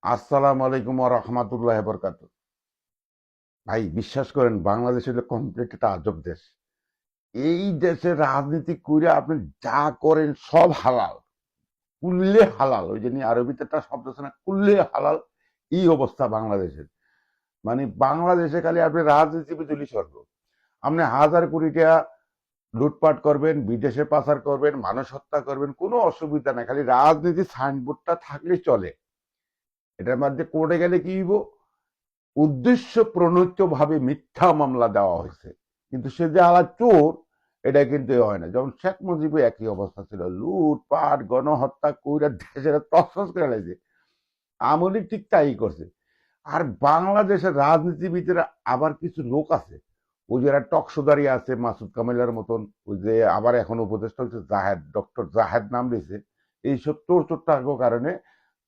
আসসালামু আলাইকুম ওয়া রাহমাতুল্লাহি ওয়া বারাকাতুহু। ভাই বিশ্বাস করেন বাংলাদেশ হলো কমপ্লিট একটা আজব দেশ। এই দেশের রাজনীতি কইরা আপনি যা করেন সব হালাল। কুল্লে হালাল। ওই যে আরবিতে একটা শব্দ আছে না কুল্লে হালাল, এই অবস্থা বাংলাদেশের। মানে বাংলাদেশে খালি আপনি রাজনীতিবিদ হইলেই স্বর্গ। আপনি হাজার কোটি টাকা লুটপাট করবেন, বিদেশে পাচার করবেন, মানুষ হত্যা করবেন, কোনো অসুবিধা নাই। খালি রাজনীতি সাইনবোর্ডটা থাকলেই চলে। এটার মধ্যে কোর্টে গেলে কি হইব? উদ্দেশ্য প্রণোদিত ভাবে মিথ্যা মামলা দেওয়া হয়েছে, কিন্তু সে যে আলা চোর এটা কিন্তু হয় না। যেমন শেখ মুজিবও একই অবস্থা ছিল, লুটপাট গণহত্যা কইরা দেশের তছনছ করে লাইছে। আওয়ামী লীগ ঠিক তাই করছে। আর বাংলাদেশের রাজনীতিবিদেরা আবার কিছু লোক আছে, ওই যারা টকশোদারি আছে মাসুদ কামালের মতন, ওই যে আবার এখন উপদেষ্টা হচ্ছে জাহেদ, ডক্টর জাহেদ নাম দিয়েছে। এইসব চোর চোর থাকার কারণে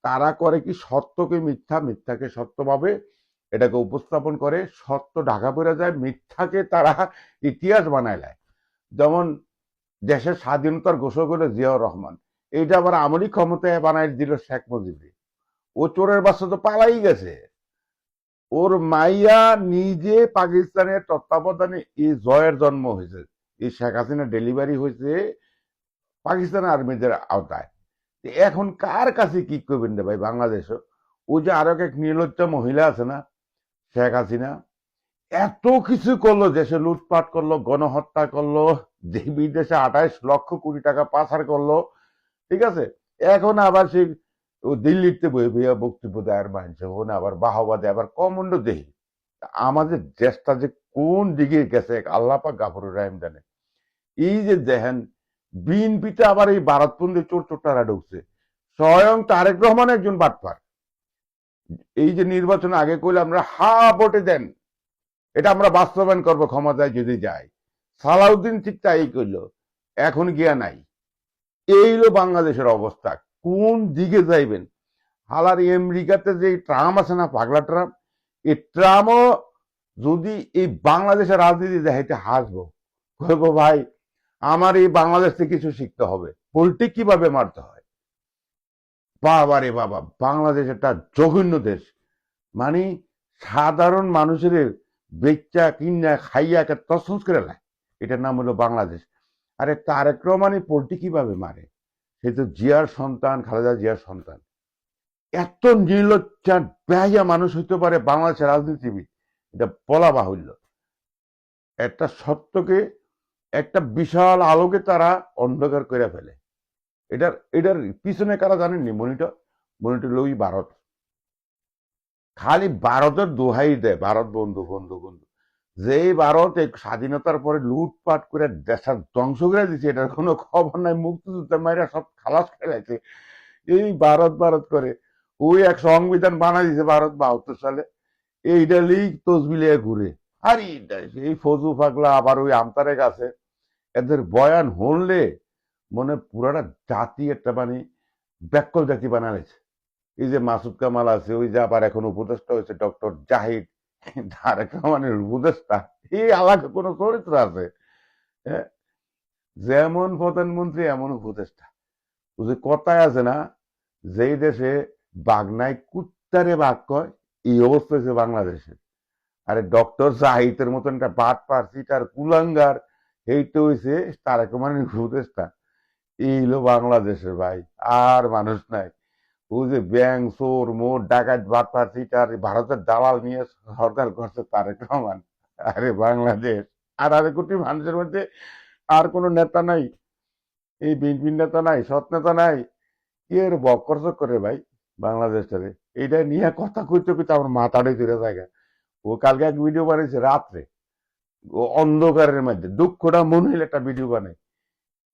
তারা করে কি সত্যকে মিথ্যা, মিথ্যাকে সত্য ভাবে এটাকে উপস্থাপন করে, সত্য ঢাকা পড়ে যায়, মিথ্যাকে তারা ইতিহাস বানায় নেয়। যেমন দেশের স্বাধীনতার ঘোষক হলো জিয়াউর রহমান, এইটা আবার আমলি ক্ষমতায় বানাই দিল শেখ মুজিব। ও চোরের বাচ্চা তো পালাই গেছে। ওর মাইয়া নিজে পাকিস্তানের তত্ত্বাবধানে এই জয়ের জন্ম হয়েছে, এই শেখ হাসিনা ডেলিভারি হয়েছে পাকিস্তান আর্মিদের আওতায়। এখন কার কাছে কি করবেন রে ভাই বাংলাদেশও? ওই যে আরো এক নির্লজ্জা মহিলা আছে না, শেখ হাসিনা, এত কিছু করলো, দেশে লুটপাট করলো, গণহত্যা করলো, যে বিদেশে 28 লক্ষ কোটি টাকা পাচার করলো, ঠিক আছে। এখন আবার সে ও দিল্লিতে বই বইয়া বক্তব্য দেয়ার মানছে, ওখানে আবার বাহবা দেয়, আবার কমন্ড দেয়। আমাদের দেশটা যে কোন দিকে গেছে আল্লাহ পাক গাফুরুর রহিম জানে। এই যে দেখেন বিএনপিতে আবার এই ভারতপন্থী চোর চোরটারা ঢুকছে, স্বয়ং তারেক রহমান একজন বাটপার। এই যে নির্বাচন আগে কইলে আমরা হা ভোটে দেন, এটা আমরা বাস্তবায়ন করবো ক্ষমতায় যদি যাই। সালাউদ্দিন ঠিক তাই কইল, এখন গিয়া নাই। এই হলো বাংলাদেশের অবস্থা। কোন দিকে যাইবেন? হালার আমেরিকাতে যে ট্রাম্প আছে না, পাগলা ট্রাম্প, এই ট্রাম্পও যদি এই বাংলাদেশের রাজনীতি দেখাইতে হাসবো, কইবো ভাই আমার এই বাংলাদেশ থেকে কিছু শিখতে হবে, পলিটিক কিভাবে মারতে হয়। বাবা রে বাবা, বাংলাদেশ একটা জঘন্য দেশ। মানে সাধারণ মানুষের বেচা কিনা খাইয়া একটা তসস করে নেয়। এটার নাম হলো বাংলাদেশ। আরে তারেক রহমানই পোল্ট্রি কিভাবে মারে? সে তো জিয়ার সন্তান, খালেদা জিয়ার সন্তান। এত নির্লজ্জা বেহাইয়া মানুষ হইতে পারে বাংলাদেশের রাজনীতিবিদ, এটা বলা বাহুল্য। একটা সত্যকে একটা বিশাল আলোকে তারা অন্ধকার করে ফেলে। এটার পিছনে কারা জানেননি? মনিটর, মনিটর লই ভারত। খালি ভারতের দোহাই দেয়, ভারত বন্ধু বন্ধু বন্ধু। যেই ভারত এই স্বাধীনতার পরে লুটপাট করে দেশটা ধ্বংস করে দিচ্ছে, এটার কোনো খবর নাই, মুক্তিযুদ্ধের মাইরা সব খালাস খেলাইছে, এই ভারত ভারত করে। ওই এক সংবিধান বানাই দিছে ভারত 72 সালে, এইটা লিগ তসবিলিয়ে ঘুরে। আর এই ফজু পাগলা আবার ওই আমতারেক আছে, এদের বয়ান হনলে মনে পুরাটা জাতি একটা মানে ব্যাকল জাতি বানাইছে। এই যে মাসুদ কামাল আছে, ওই যে আবার এখন উপদেষ্টা হয়েছে ডক্টর জাহিদ, তারেক রহমানের উপদেষ্টা, এই আলাদা কোন চরিত্র আছে? হ্যাঁ, যেমন প্রধানমন্ত্রী এমন উপদেষ্টা। ওই যে কথায় আছে না, যেই দেশে বাঘ নাই কুত্তারে বাঘ কয়, এই অবস্থা হয়েছে বাংলাদেশে। আরে ডক্টর জাহিদের মতন একটা বাট পারছি তার কুলাঙ্গার, এইটা হয়েছে তারেক রহমানের উপদেষ্টা। এই হলো বাংলাদেশের ভাই, আর মানুষ নাই। ওই যে ব্যাং চোর মোট ডাকাত বাটপার সিটার ভারতের দালাল নিয়ে সরকার করছে তারেক রহমান। আরে বাংলাদেশ, আর 1.5 কোটি মানুষের মধ্যে আর কোনো নেতা নাই, এই বিএনপি নেতা নাই, সৎ নেতা নাই। কি এর বক্কর করে ভাই বাংলাদেশটারে? এইটা নিয়ে কথা কইতে কইতে আমার মাথাটাই ধরে জায়গা। ও কালকে এক ভিডিও বানিয়েছে রাত্রে, ও অন্ধকারের মধ্যে দুঃখটা মনে হইলে একটা ভিডিও বানায়।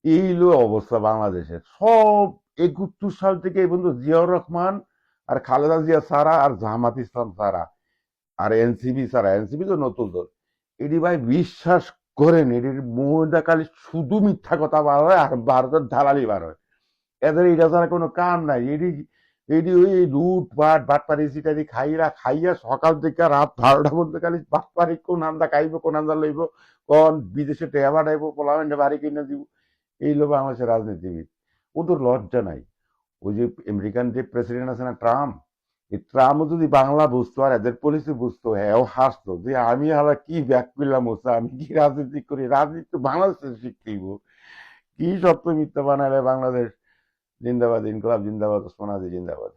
এই হলো অবস্থা বাংলাদেশের। সব 71 সাল থেকে এই বন্ধু জিয়াউর রহমান আর খালেদা জিয়া সারা আর জামাত ইসলাম সারা আর এনসিপি সারা, এনসিপি তো নতুন দল, এটি ভাই বিশ্বাস করেন এটির মহিলাকালী শুধু মিথ্যা কথা বার হয় আর ভারতের দালালি বার হয়। এদের এটা ছাড়া কোনো কাম নাই। এটি এটি ওই লুট পাট বাটপারি সিটারি খাইরা খাইয়া সকাল থেকে রাত 12টা পর্যন্ত খালি বাটপারি, কোন আন্দা খাইব, কোন আন্দা লইব, কোন বিদেশে টেয়া বাড়াইব, পোলামেন্টে বাড়ি কিনে দিব। এই হলো বাংলাদেশের রাজনীতিবিদ। ওদের লজ্জা নাই। ওই যে আমেরিকান যে প্রেসিডেন্ট আছে না ট্রাম্প, এই ট্রামও যদি বাংলা বুঝতো আর এদের পলিসি বুঝতো, হ্যাঁ হাসতো যে আমি হালা কি ব্যাক করলাম, ওসা আমি কি রাজনীতি করি, রাজনীতি তো বাংলাদেশে শিখতেইব, কি সত্য মিথ্যা বানালে বাংলাদেশ জিন্দাবাদ, ইনকলাব জিন্দাবাদ, ওসমান হাদি জিন্দাবাদ।